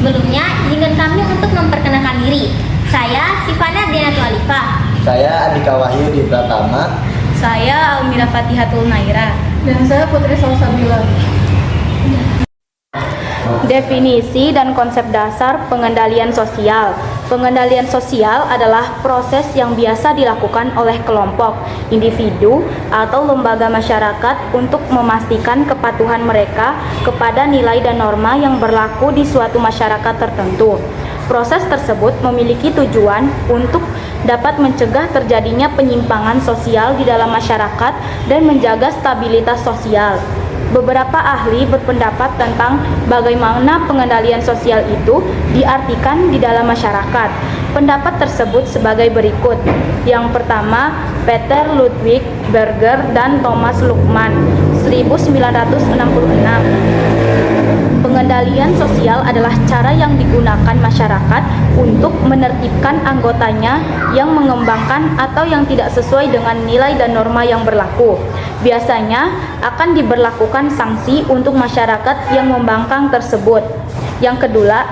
Sebelumnya, izinkan kami untuk memperkenalkan diri. Saya Sifana Dianatul Alifah. Saya Andika Wahyudi Pratama. Saya Almira Fatihatul Naira. Dan saya Putri Salsabila. Definisi dan konsep dasar pengendalian sosial. Pengendalian sosial adalah proses yang biasa dilakukan oleh kelompok, individu, atau lembaga masyarakat untuk memastikan kepatuhan mereka kepada nilai dan norma yang berlaku di suatu masyarakat tertentu. Proses tersebut memiliki tujuan untuk dapat mencegah terjadinya penyimpangan sosial di dalam masyarakat dan menjaga stabilitas sosial. Beberapa ahli berpendapat tentang bagaimana pengendalian sosial itu diartikan di dalam masyarakat. Pendapat tersebut sebagai berikut. Yang pertama, Peter Ludwig Berger dan Thomas Luckmann, 1966. Pengendalian sosial adalah cara yang digunakan masyarakat untuk menertibkan anggotanya yang mengembangkan atau yang tidak sesuai dengan nilai dan norma yang berlaku. Biasanya akan diberlakukan sanksi untuk masyarakat yang membangkang tersebut. Yang kedua,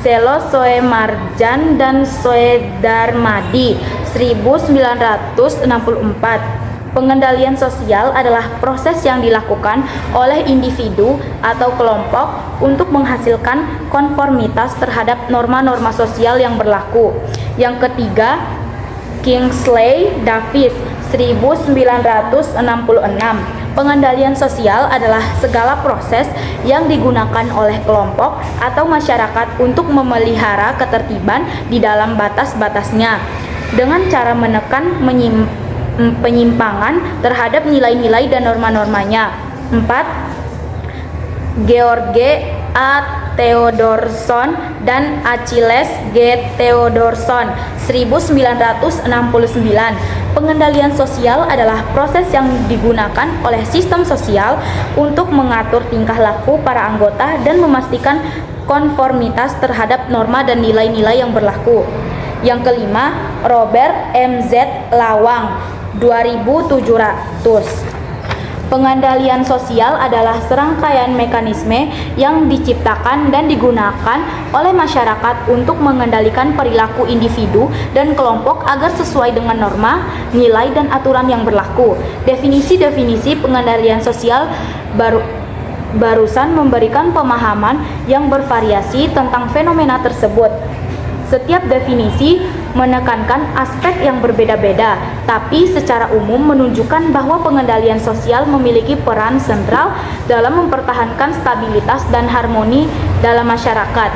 Selo Soemarjan dan Soedarmadi, 1964. Pengendalian sosial adalah proses yang dilakukan oleh individu atau kelompok untuk menghasilkan konformitas terhadap norma-norma sosial yang berlaku. Yang ketiga, Kingsley Davis, 1966. Pengendalian sosial adalah segala proses yang digunakan oleh kelompok atau masyarakat untuk memelihara ketertiban di dalam batas-batasnya dengan cara menekan penyimpangan terhadap nilai-nilai dan norma-normanya. 4. George A. Theodorson dan Achilles G. Theodorson, 1969. Pengendalian sosial adalah proses yang digunakan oleh sistem sosial untuk mengatur tingkah laku para anggota dan memastikan konformitas terhadap norma dan nilai-nilai yang berlaku. Yang kelima, Robert M.Z. Lawang, 2700. Pengendalian sosial adalah serangkaian mekanisme yang diciptakan dan digunakan oleh masyarakat untuk mengendalikan perilaku individu dan kelompok agar sesuai dengan norma, nilai, dan aturan yang berlaku. Definisi-definisi pengendalian sosial barusan memberikan pemahaman yang bervariasi tentang fenomena tersebut. Setiap definisi menekankan aspek yang berbeda-beda, tapi secara umum menunjukkan bahwa pengendalian sosial memiliki peran sentral dalam mempertahankan stabilitas dan harmoni dalam masyarakat.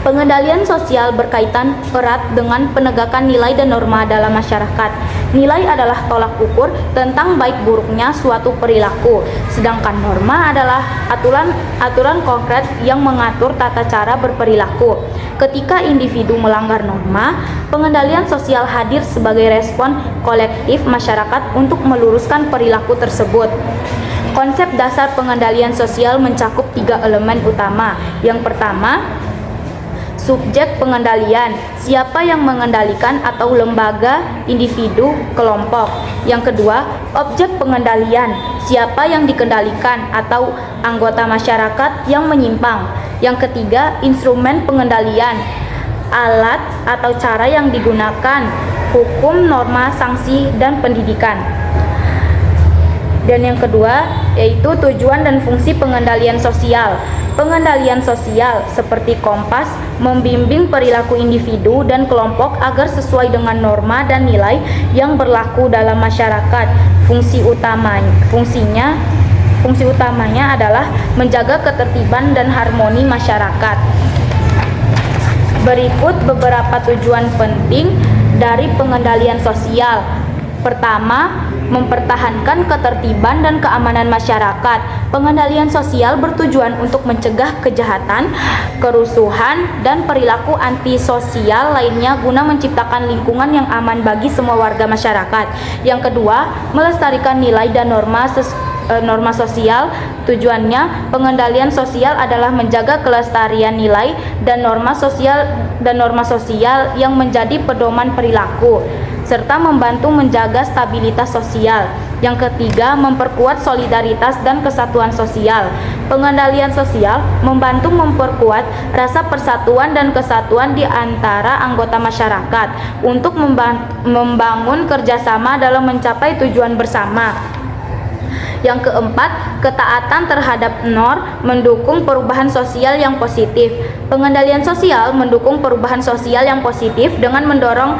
Pengendalian sosial berkaitan erat dengan penegakan nilai dan norma dalam masyarakat. Nilai adalah tolak ukur tentang baik buruknya suatu perilaku, sedangkan norma adalah aturan konkret yang mengatur tata cara berperilaku. Ketika individu melanggar norma, pengendalian sosial hadir sebagai respon kolektif masyarakat untuk meluruskan perilaku tersebut. Konsep dasar pengendalian sosial mencakup 3 elemen utama. Yang pertama, subjek pengendalian, siapa yang mengendalikan atau lembaga, individu, kelompok. Yang kedua, objek pengendalian, siapa yang dikendalikan atau anggota masyarakat yang menyimpang. Yang ketiga, instrumen pengendalian, alat atau cara yang digunakan, hukum, norma, sanksi, dan pendidikan. Dan yang kedua, yaitu tujuan dan fungsi pengendalian sosial. Pengendalian sosial seperti kompas membimbing perilaku individu dan kelompok agar sesuai dengan norma dan nilai yang berlaku dalam masyarakat. Fungsi utamanya adalah menjaga ketertiban dan harmoni masyarakat. Berikut beberapa tujuan penting dari pengendalian sosial. Pertama, mempertahankan ketertiban dan keamanan masyarakat. Pengendalian sosial bertujuan untuk mencegah kejahatan, kerusuhan, dan perilaku antisosial lainnya guna menciptakan lingkungan yang aman bagi semua warga masyarakat. Yang kedua, melestarikan nilai dan norma sosial. Tujuannya, pengendalian sosial adalah menjaga kelestarian nilai dan norma sosial yang menjadi pedoman perilaku, serta membantu menjaga stabilitas sosial. Yang ketiga, memperkuat solidaritas dan kesatuan sosial. Pengendalian sosial membantu memperkuat rasa persatuan dan kesatuan di antara anggota masyarakat untuk membangun kerjasama dalam mencapai tujuan bersama. Yang keempat, ketaatan terhadap norm mendukung perubahan sosial yang positif. Pengendalian sosial mendukung perubahan sosial yang positif dengan mendorong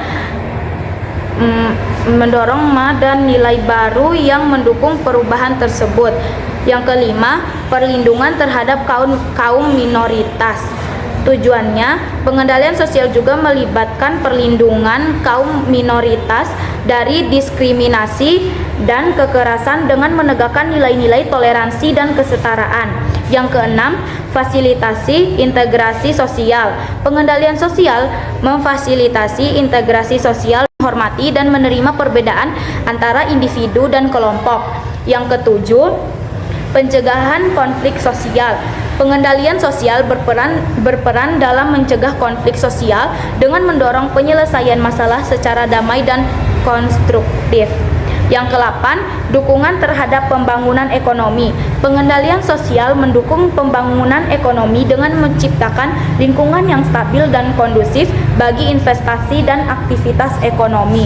dan nilai baru yang mendukung perubahan tersebut. Yang kelima, perlindungan terhadap kaum minoritas. Tujuannya, pengendalian sosial juga melibatkan perlindungan kaum minoritas dari diskriminasi dan kekerasan dengan menegakkan nilai-nilai toleransi dan kesetaraan. Yang keenam, fasilitasi integrasi sosial. Pengendalian sosial memfasilitasi integrasi sosial, menghormati dan menerima perbedaan antara individu dan kelompok. Yang ketujuh, pencegahan konflik sosial. Pengendalian sosial berperan dalam mencegah konflik sosial dengan mendorong penyelesaian masalah secara damai dan konstruktif. Yang ke-8, dukungan terhadap pembangunan ekonomi. Pengendalian sosial mendukung pembangunan ekonomi dengan menciptakan lingkungan yang stabil dan kondusif bagi investasi dan aktivitas ekonomi.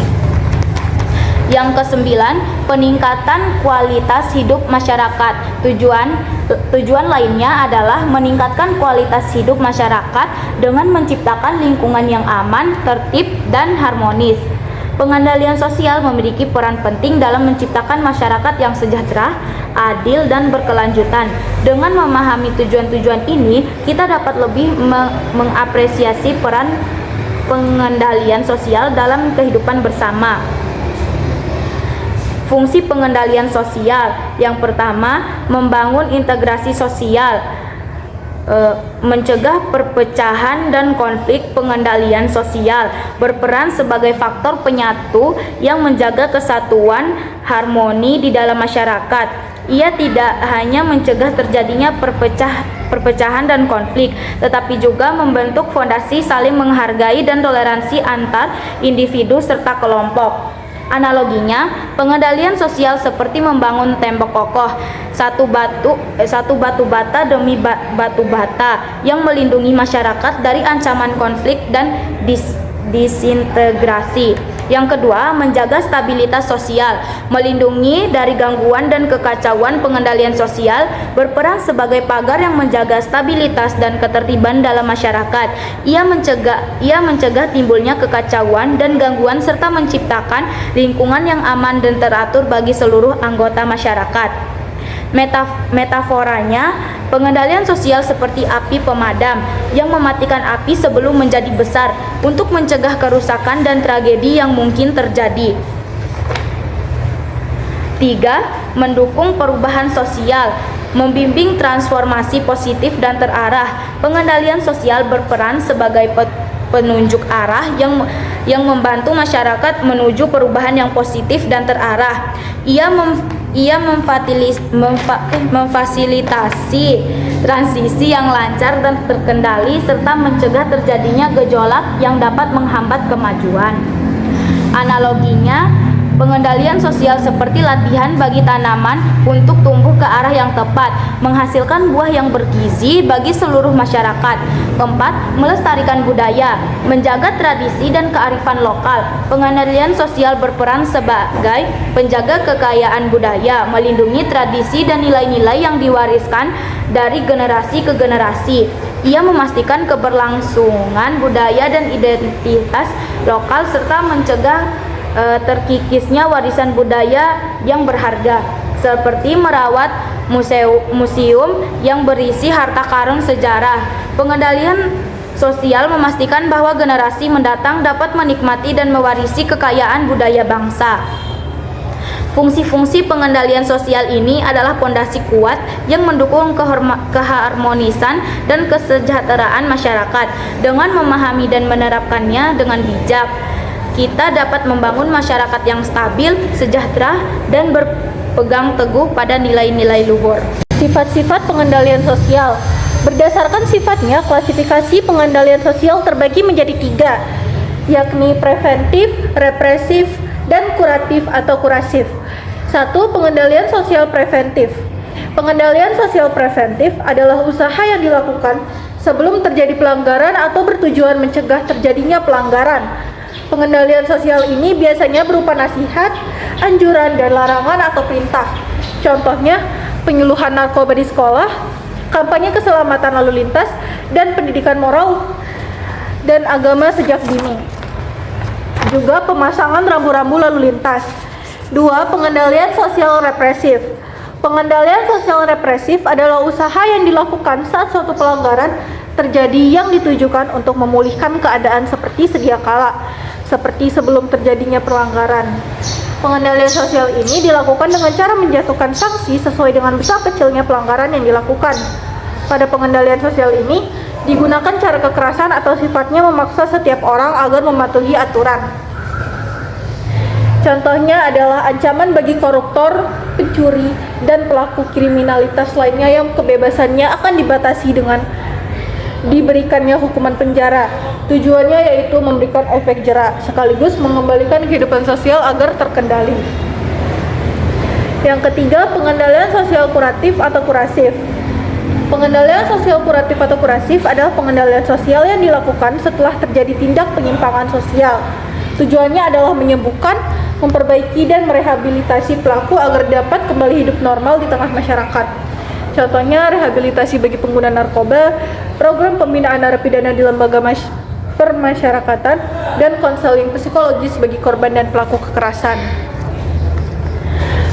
Yang ke-9, peningkatan kualitas hidup masyarakat. Tujuan lainnya adalah meningkatkan kualitas hidup masyarakat dengan menciptakan lingkungan yang aman, tertib, dan harmonis. Pengendalian sosial memiliki peran penting dalam menciptakan masyarakat yang sejahtera, adil, dan berkelanjutan. Dengan memahami tujuan-tujuan ini, kita dapat lebih mengapresiasi peran pengendalian sosial dalam kehidupan bersama. Fungsi pengendalian sosial. Yang pertama, membangun integrasi sosial, mencegah perpecahan dan konflik. Pengendalian sosial berperan sebagai faktor penyatu yang menjaga kesatuan harmoni di dalam masyarakat. Ia tidak hanya mencegah terjadinya perpecahan dan konflik, tetapi juga membentuk fondasi saling menghargai dan toleransi antar individu serta kelompok. Analoginya, pengendalian sosial seperti membangun tembok kokoh, satu batu bata demi batu bata yang melindungi masyarakat dari ancaman konflik dan disintegrasi. Yang kedua, menjaga stabilitas sosial, melindungi dari gangguan dan kekacauan. Pengendalian sosial berperan sebagai pagar yang menjaga stabilitas dan ketertiban dalam masyarakat. Ia mencegah timbulnya kekacauan dan gangguan serta menciptakan lingkungan yang aman dan teratur bagi seluruh anggota masyarakat. Metaforanya, pengendalian sosial seperti api pemadam yang mematikan api sebelum menjadi besar untuk mencegah kerusakan dan tragedi yang mungkin terjadi. 3. Mendukung perubahan sosial, membimbing transformasi positif dan terarah. Pengendalian sosial berperan sebagai penunjuk arah yang membantu masyarakat menuju perubahan yang positif dan terarah. Ia memfasilitasi transisi yang lancar dan terkendali serta mencegah terjadinya gejolak yang dapat menghambat kemajuan. Analoginya, pengendalian sosial seperti latihan bagi tanaman untuk tumbuh ke arah yang tepat, menghasilkan buah yang bergizi bagi seluruh masyarakat. 4. Melestarikan budaya, menjaga tradisi dan kearifan lokal. Pengendalian sosial berperan sebagai penjaga kekayaan budaya, melindungi tradisi dan nilai-nilai yang diwariskan dari generasi ke generasi. Ia memastikan keberlangsungan budaya dan identitas lokal serta mencegah terkikisnya warisan budaya yang berharga, seperti merawat museum yang berisi harta karun sejarah. Pengendalian sosial memastikan bahwa generasi mendatang dapat menikmati dan mewarisi kekayaan budaya bangsa. Fungsi-fungsi pengendalian sosial ini adalah pondasi kuat yang mendukung keharmonisan dan kesejahteraan masyarakat. Dengan memahami dan menerapkannya dengan bijak, kita dapat membangun masyarakat yang stabil, sejahtera, dan berpegang teguh pada nilai-nilai luhur. Sifat-sifat pengendalian sosial. Berdasarkan sifatnya, klasifikasi pengendalian sosial terbagi menjadi 3, yakni preventif, represif, dan kuratif atau kurasif. 1. Pengendalian sosial preventif. Pengendalian sosial preventif adalah usaha yang dilakukan sebelum terjadi pelanggaran atau bertujuan mencegah terjadinya pelanggaran. Pengendalian sosial ini biasanya berupa nasihat, anjuran, dan larangan atau perintah. Contohnya, penyuluhan narkoba di sekolah, kampanye keselamatan lalu lintas, dan pendidikan moral dan agama sejak dini. Juga pemasangan rambu-rambu lalu lintas. 2. Pengendalian sosial represif. Pengendalian sosial represif adalah usaha yang dilakukan saat suatu pelanggaran terjadi yang ditujukan untuk memulihkan keadaan seperti sedia kala, seperti sebelum terjadinya pelanggaran. Pengendalian sosial ini dilakukan dengan cara menjatuhkan sanksi sesuai dengan besar kecilnya pelanggaran yang dilakukan. Pada pengendalian sosial ini, digunakan cara kekerasan atau sifatnya memaksa setiap orang agar mematuhi aturan. Contohnya adalah ancaman bagi koruptor, pencuri, dan pelaku kriminalitas lainnya yang kebebasannya akan dibatasi dengan diberikannya hukuman penjara. Tujuannya yaitu memberikan efek jera, sekaligus mengembalikan kehidupan sosial agar terkendali. Yang ketiga, pengendalian sosial kuratif atau kurasif. Pengendalian sosial kuratif atau kurasif adalah pengendalian sosial yang dilakukan setelah terjadi tindak penyimpangan sosial. Tujuannya adalah menyembuhkan, memperbaiki, dan merehabilitasi pelaku agar dapat kembali hidup normal di tengah masyarakat. Contohnya rehabilitasi bagi pengguna narkoba, program pembinaan narapidana di lembaga permasyarakatan, dan konseling psikologis bagi korban dan pelaku kekerasan.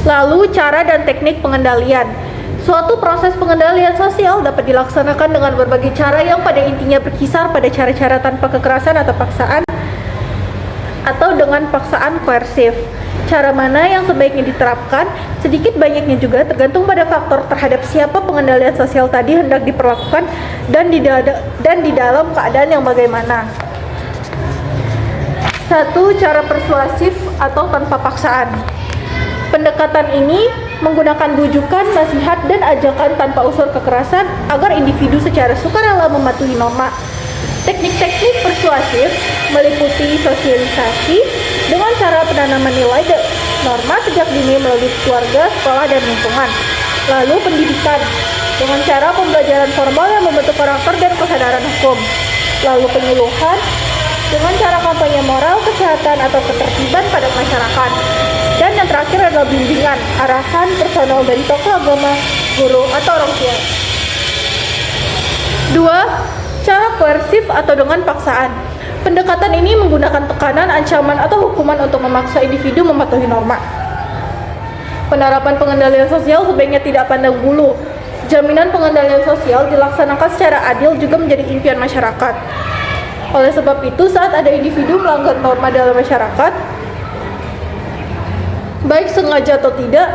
Lalu, cara dan teknik pengendalian. Suatu proses pengendalian sosial dapat dilaksanakan dengan berbagai cara yang pada intinya berkisar pada cara-cara tanpa kekerasan atau paksaan, atau dengan paksaan koersif. Cara mana yang sebaiknya diterapkan, sedikit banyaknya juga tergantung pada faktor terhadap siapa pengendalian sosial tadi hendak diperlakukan dan di dalam keadaan yang bagaimana. 1. Cara persuasif atau tanpa paksaan. Pendekatan ini menggunakan bujukan, nasihat, dan ajakan tanpa unsur kekerasan agar individu secara sukarela mematuhi norma. Teknik-teknik persuasif meliputi sosialisasi dengan cara penanaman nilai dan norma sejak dini melalui keluarga, sekolah, dan lingkungan. Lalu pendidikan dengan cara pembelajaran formal yang membentuk karakter dan kesadaran hukum. Lalu penyuluhan dengan cara kampanye moral, kesehatan, atau ketertiban pada masyarakat. Dan yang terakhir adalah bimbingan, arahan personal dari tokoh agama, guru, atau orang tua. 2. Cara koersif atau dengan paksaan. Pendekatan ini menggunakan tekanan, ancaman, atau hukuman untuk memaksa individu mematuhi norma. Penerapan pengendalian sosial sebaiknya tidak pandang bulu. Jaminan pengendalian sosial dilaksanakan secara adil juga menjadi impian masyarakat. Oleh sebab itu, saat ada individu melanggar norma dalam masyarakat, baik sengaja atau tidak,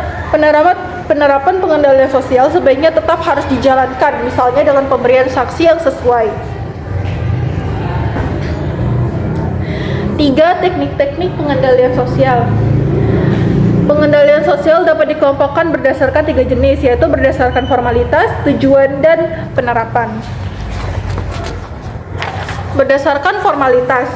penerapan pengendalian sosial sebaiknya tetap harus dijalankan, misalnya dengan pemberian sanksi yang sesuai. 3. Teknik-teknik pengendalian sosial. Pengendalian sosial dapat dikelompokkan berdasarkan 3 jenis, yaitu berdasarkan formalitas, tujuan, dan penerapan. Berdasarkan formalitas,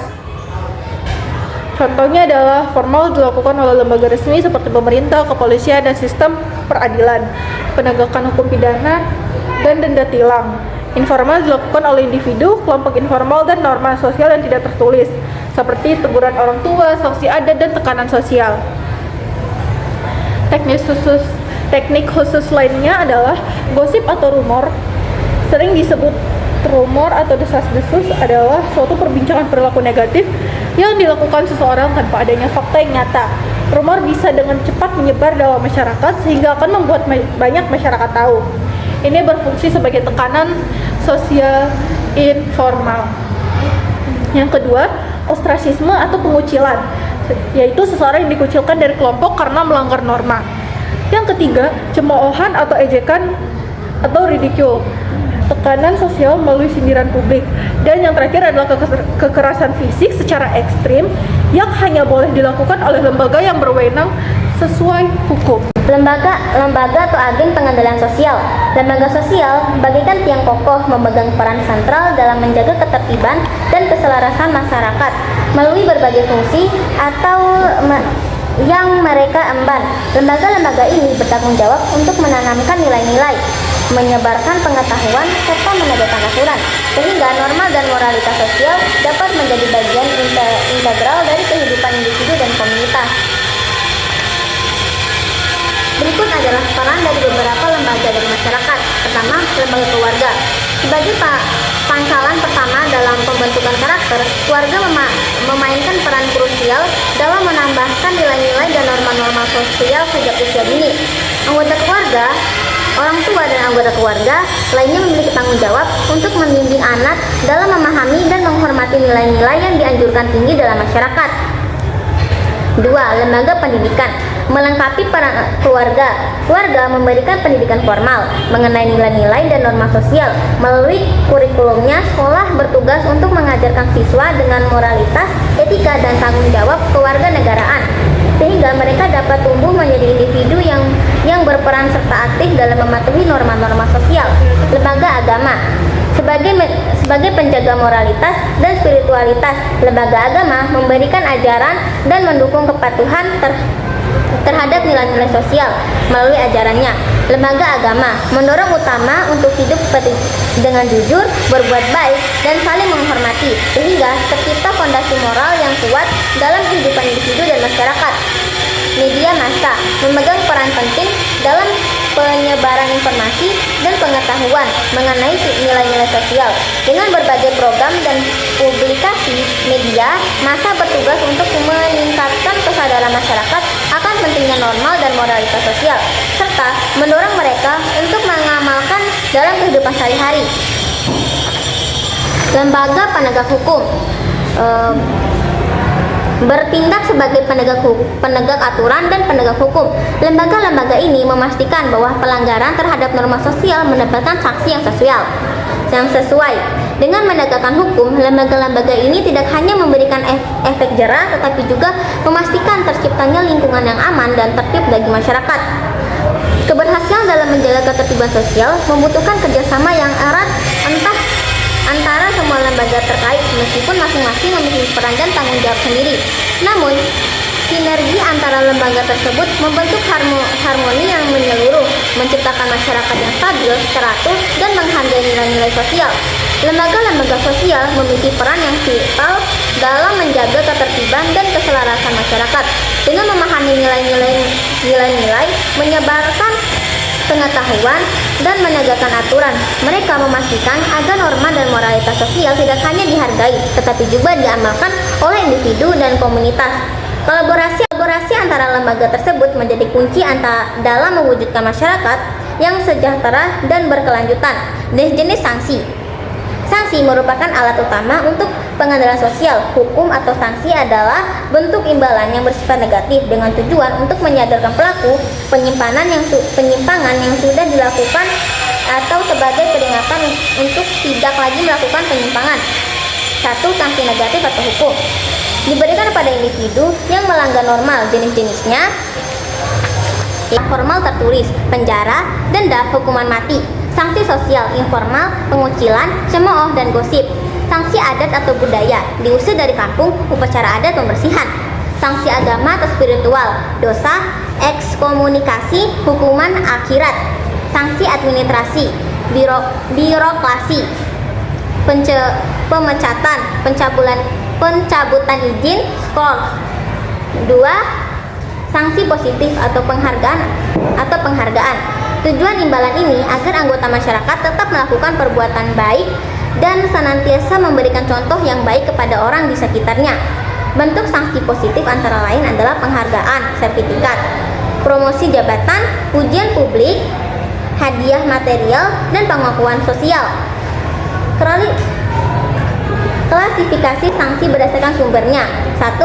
contohnya adalah formal dilakukan oleh lembaga resmi seperti pemerintah, kepolisian, dan sistem peradilan, penegakan hukum pidana, dan denda tilang. Informal dilakukan oleh individu, kelompok informal, dan norma sosial yang tidak tertulis, seperti teguran orang tua, sanksi adat, dan tekanan sosial. Teknik khusus lainnya adalah gosip atau rumor. Sering disebut rumor atau desas-desus adalah suatu perbincangan perilaku negatif yang dilakukan seseorang tanpa adanya fakta yang nyata. Rumor bisa dengan cepat menyebar dalam masyarakat sehingga akan membuat banyak masyarakat tahu. Ini berfungsi sebagai tekanan sosial informal. Yang kedua, ostrasisme atau pengucilan, yaitu seseorang yang dikucilkan dari kelompok karena melanggar norma. Yang ketiga, cemoohan atau ejekan atau ridicule, tekanan sosial melalui sindiran publik. Dan yang terakhir adalah kekerasan fisik secara ekstrim yang hanya boleh dilakukan oleh lembaga yang berwenang sesuai hukum. Lembaga atau agen pengendalian sosial. Lembaga sosial bagaikan tiang kokoh memegang peran sentral dalam menjaga ketertiban dan keselarasan masyarakat melalui berbagai fungsi atau yang mereka emban. Lembaga-lembaga ini bertanggung jawab untuk menanamkan nilai-nilai, menyebarkan pengetahuan, serta menegakkan aturan, sehingga norma dan moralitas sosial dapat menjadi bagian integral dari kehidupan individu dan komunitas. Berikut adalah peran dari beberapa lembaga dari masyarakat. Pertama, lembaga keluarga. Sebagai pangkalan pertama dalam pembentukan karakter, keluarga memainkan peran krusial dalam menambahkan nilai-nilai dan norma-norma sosial sejak usia dini. Anggota keluarga, orang tua dan anggota keluarga lainnya memiliki tanggung jawab untuk membimbing anak dalam memahami dan menghormati nilai-nilai yang dianjurkan tinggi dalam masyarakat. 2. Lembaga pendidikan melengkapi peran keluarga. Keluarga memberikan pendidikan formal mengenai nilai-nilai dan norma sosial. Melalui kurikulumnya, sekolah bertugas untuk mengajarkan siswa dengan moralitas, etika, dan tanggung jawab kewarganegaraan, sehingga mereka dapat tumbuh menjadi individu yang berperan serta aktif dalam mematuhi norma-norma sosial. Lembaga agama sebagai penjaga moralitas dan spiritualitas, lembaga agama memberikan ajaran dan mendukung kepatuhan terhadap nilai-nilai sosial melalui ajarannya. Lembaga agama mendorong utama untuk hidup dengan jujur, berbuat baik, dan saling menghormati, sehingga tercipta fondasi moral yang kuat dalam kehidupan individu dan masyarakat. Media massa memegang peran penting dalam penyebaran informasi dan pengetahuan mengenai nilai-nilai sosial. Dengan berbagai program dan publikasi, media massa bertugas untuk meningkatkan kesadaran masyarakat akan pentingnya normal dan moralitas sosial, serta mendorong mereka untuk mengamalkan dalam kehidupan sehari-hari. Lembaga penegak hukum bertindak sebagai penegak aturan dan penegak hukum. Lembaga-lembaga ini memastikan bahwa pelanggaran terhadap norma sosial mendapatkan sanksi yang sesuai. Dengan menegakkan hukum, lembaga-lembaga ini tidak hanya memberikan efek jerah, tetapi juga memastikan terciptanya lingkungan yang aman dan tertib bagi masyarakat. Keberhasilan dalam menjaga ketertiban sosial membutuhkan kerjasama yang erat antara semua lembaga terkait, meskipun masing-masing memiliki peran dan tanggung jawab sendiri. Namun, sinergi antara lembaga tersebut membentuk harmoni yang menyeluruh, menciptakan masyarakat yang stabil, teratur, dan menghargai nilai-nilai sosial. Lembaga-lembaga sosial memiliki peran yang vital dalam menjaga ketertiban dan keselarasan masyarakat. Dengan memahami nilai-nilai, menyebarkan pengetahuan, dan menegakkan aturan, mereka memastikan agar norma dan moralitas sosial tidak hanya dihargai, tetapi juga diamalkan oleh individu dan komunitas. Kolaborasi antara lembaga tersebut menjadi kunci dalam mewujudkan masyarakat yang sejahtera dan berkelanjutan. Jenis sanksi. Sanksi merupakan alat utama untuk pengendalian sosial. Hukum atau sanksi adalah bentuk imbalan yang bersifat negatif dengan tujuan untuk menyadarkan pelaku penyimpangan yang sudah dilakukan atau sebagai peringatan untuk tidak lagi melakukan penyimpangan. 1. Sanksi negatif atau hukum diberikan pada individu yang melanggar normal. Jenis-jenisnya formal tertulis, penjara, denda, hukuman mati. Sanksi sosial informal, pengucilan, cemooh, dan gosip. Sanksi adat atau budaya, diusir dari kampung, upacara adat pembersihan. Sanksi agama atau spiritual, dosa, ekskomunikasi, hukuman akhirat. Sanksi administrasi, birokrasi, pemecatan, pencabutan izin, skor. 2. Sanksi positif atau penghargaan. Tujuan imbalan ini agar anggota masyarakat tetap melakukan perbuatan baik dan senantiasa memberikan contoh yang baik kepada orang di sekitarnya. Bentuk sanksi positif antara lain adalah penghargaan, sertifikat, promosi jabatan, ujian publik, hadiah material, dan pengakuan sosial. Klasifikasi sanksi berdasarkan sumbernya. 1.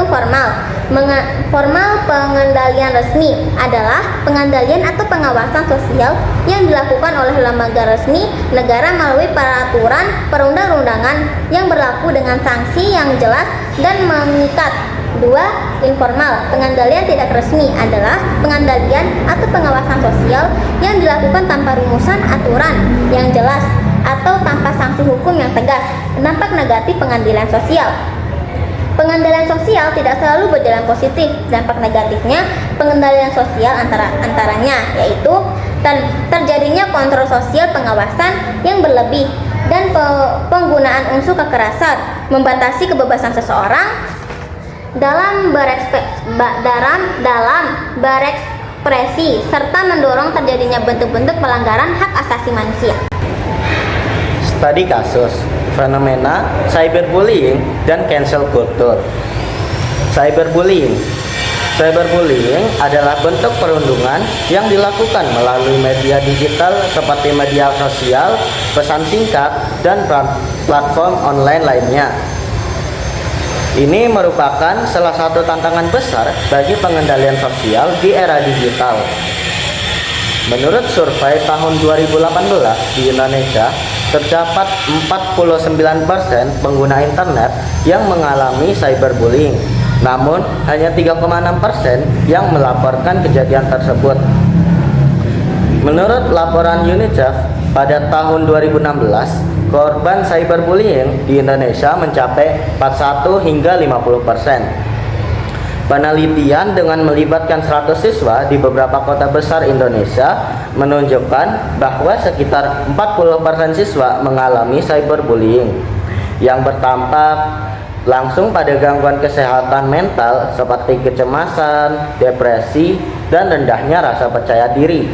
Formal pengendalian resmi adalah pengendalian atau pengawasan sosial yang dilakukan oleh lembaga resmi negara melalui peraturan perundang-undangan yang berlaku dengan sanksi yang jelas dan mengikat. 2. Informal pengendalian tidak resmi adalah pengendalian atau pengawasan sosial yang dilakukan tanpa rumusan aturan yang jelas atau tanpa sanksi hukum yang tegas. Dampak negatif pengendalian sosial. Pengendalian sosial tidak selalu berjalan positif. Dampak negatifnya pengendalian sosial antaranya yaitu terjadinya kontrol sosial, pengawasan yang berlebih, dan penggunaan unsur kekerasan, membatasi kebebasan seseorang dalam berekspresi, serta mendorong terjadinya bentuk-bentuk pelanggaran hak asasi manusia. Studi kasus, fenomena cyberbullying dan cancel culture. Cyberbullying adalah bentuk perundungan yang dilakukan melalui media digital seperti media sosial, pesan singkat, dan platform online lainnya. Ini merupakan salah satu tantangan besar bagi pengendalian sosial di era digital. Menurut survei tahun 2018 di Indonesia, terdapat 49% pengguna internet yang mengalami cyberbullying. Namun, hanya 3,6% yang melaporkan kejadian tersebut. Menurut laporan UNICEF, pada tahun 2016, korban cyberbullying di Indonesia mencapai 41 hingga 50%. Penelitian dengan melibatkan 100 siswa di beberapa kota besar Indonesia menunjukkan bahwa sekitar 40% siswa mengalami cyberbullying yang berdampak langsung pada gangguan kesehatan mental seperti kecemasan, depresi, dan rendahnya rasa percaya diri.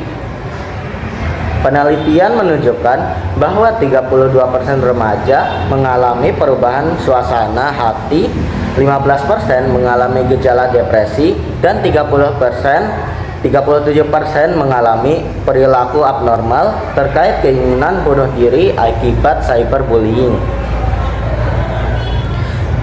Penelitian menunjukkan bahwa 32% remaja mengalami perubahan suasana hati, 15% mengalami gejala depresi, dan 37% mengalami perilaku abnormal terkait keinginan bunuh diri akibat cyberbullying.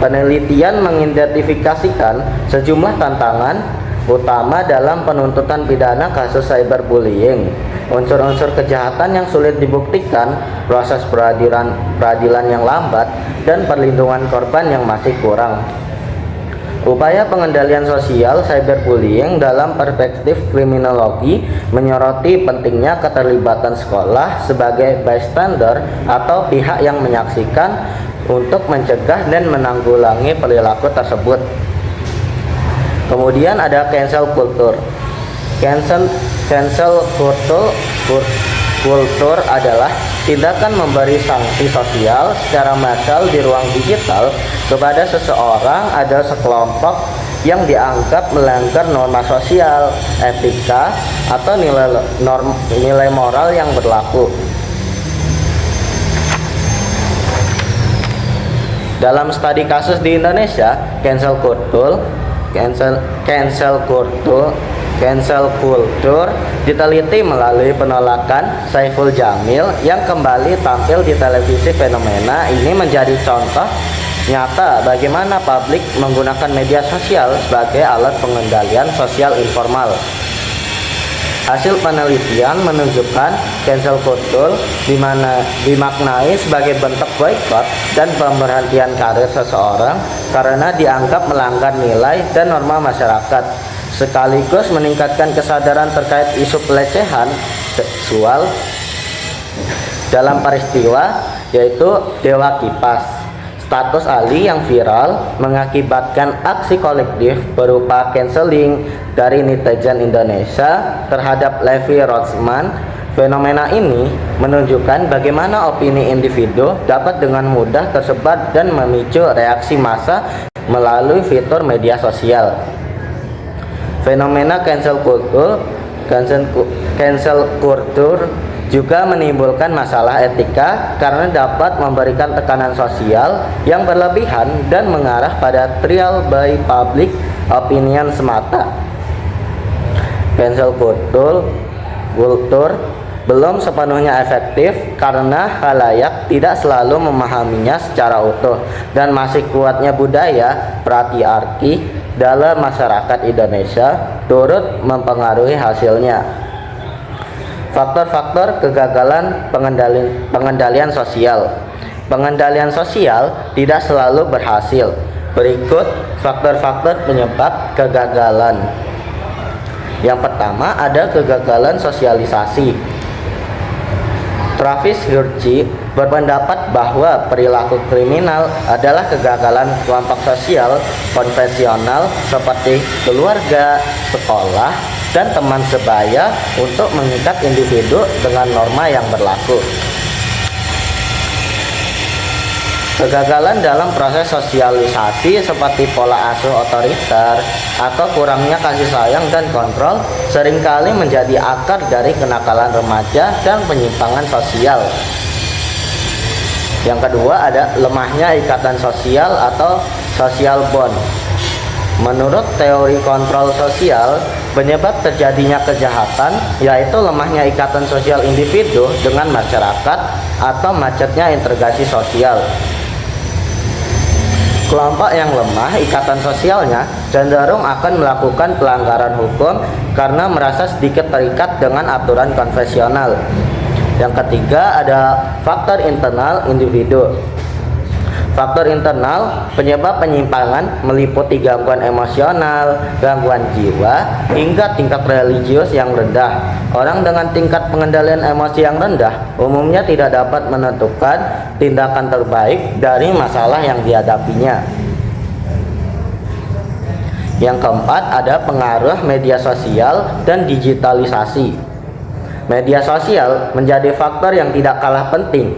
Penelitian mengidentifikasikan sejumlah tantangan utama dalam penuntutan pidana kasus cyberbullying. Unsur-unsur kejahatan yang sulit dibuktikan, proses peradilan yang lambat, dan perlindungan korban yang masih kurang. Upaya pengendalian sosial cyberbullying dalam perspektif kriminologi menyoroti pentingnya keterlibatan sekolah sebagai bystander atau pihak yang menyaksikan untuk mencegah dan menanggulangi perilaku tersebut. Kemudian ada cancel culture. Cancel culture adalah tindakan memberi sanksi sosial secara massal di ruang digital kepada seseorang atau sekelompok yang dianggap melanggar norma sosial, etika, atau nilai moral yang berlaku. Dalam studi kasus di Indonesia, cancel culture diteliti melalui penolakan Saiful Jamil yang kembali tampil di televisi. Fenomena ini menjadi contoh nyata bagaimana publik menggunakan media sosial sebagai alat pengendalian sosial informal. Hasil penelitian menunjukkan cancel culture dimaknai sebagai bentuk boikot dan pemberhentian karir seseorang karena dianggap melanggar nilai dan norma masyarakat, sekaligus meningkatkan kesadaran terkait isu pelecehan seksual dalam peristiwa yaitu Dewa Kipas. Status Ali yang viral mengakibatkan aksi kolektif berupa canceling dari netizen Indonesia terhadap Levi Rotsman. Fenomena ini menunjukkan bagaimana opini individu dapat dengan mudah tersebar dan memicu reaksi massa melalui fitur media sosial. Fenomena cancel culture juga menimbulkan masalah etika karena dapat memberikan tekanan sosial yang berlebihan dan mengarah pada trial by public opinion semata. Cancel culture belum sepenuhnya efektif karena khalayak tidak selalu memahaminya secara utuh dan masih kuatnya budaya patriarki dalam masyarakat Indonesia turut mempengaruhi hasilnya. Faktor-faktor kegagalan pengendalian sosial. Pengendalian sosial tidak selalu berhasil. Berikut faktor-faktor penyebab kegagalan. Yang pertama ada kegagalan sosialisasi. Travis Hirschi berpendapat bahwa perilaku kriminal adalah kegagalan kelompok sosial konvensional seperti keluarga, sekolah, dan teman sebaya untuk mengikat individu dengan norma yang berlaku. Kegagalan dalam proses sosialisasi seperti pola asuh otoriter atau kurangnya kasih sayang dan kontrol seringkali menjadi akar dari kenakalan remaja dan penyimpangan sosial. Yang kedua ada lemahnya ikatan sosial atau social bond. Menurut teori kontrol sosial, penyebab terjadinya kejahatan yaitu lemahnya ikatan sosial individu dengan masyarakat atau macetnya integrasi sosial. Kelompok yang lemah ikatan sosialnya cenderung akan melakukan pelanggaran hukum karena merasa sedikit terikat dengan aturan konvensional. Yang ketiga ada faktor internal individu. Faktor internal penyebab penyimpangan meliputi gangguan emosional, gangguan jiwa, hingga tingkat religius yang rendah. Orang dengan tingkat pengendalian emosi yang rendah umumnya tidak dapat menentukan tindakan terbaik dari masalah yang dihadapinya. Yang keempat ada pengaruh media sosial dan digitalisasi. Media sosial menjadi faktor yang tidak kalah penting.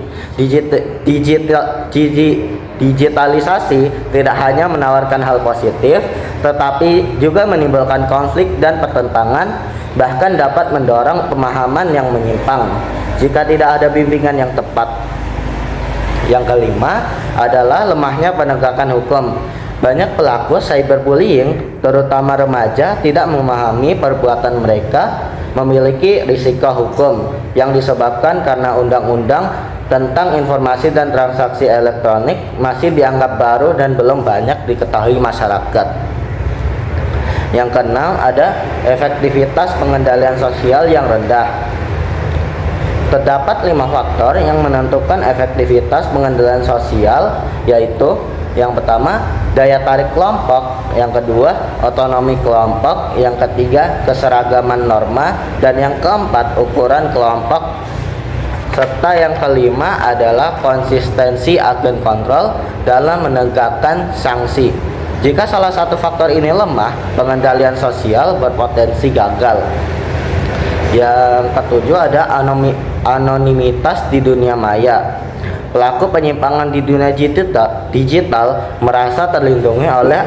Digitalisasi tidak hanya menawarkan hal positif, tetapi juga menimbulkan konflik dan pertentangan, bahkan dapat mendorong pemahaman yang menyimpang jika tidak ada bimbingan yang tepat. Yang kelima adalah lemahnya penegakan hukum. Banyak pelaku cyberbullying, terutama remaja, tidak memahami perbuatan mereka memiliki risiko hukum yang disebabkan karena undang-undang tentang informasi dan transaksi elektronik masih dianggap baru dan belum banyak diketahui masyarakat. Yang keenam ada efektivitas pengendalian sosial yang rendah. Terdapat 5 faktor yang menentukan efektivitas pengendalian sosial, yaitu yang pertama daya tarik kelompok, yang kedua otonomi kelompok, yang ketiga keseragaman norma, dan yang keempat ukuran kelompok, serta yang kelima adalah konsistensi agen kontrol dalam menegakkan sanksi. Jika salah satu faktor ini lemah, pengendalian sosial berpotensi gagal. Yang ketujuh ada anonimitas di dunia maya. Pelaku penyimpangan di dunia digital merasa terlindungi oleh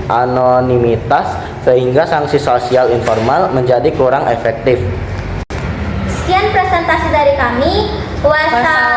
anonimitas sehingga sanksi sosial informal menjadi kurang efektif. Sekian presentasi dari kami. Wassalam.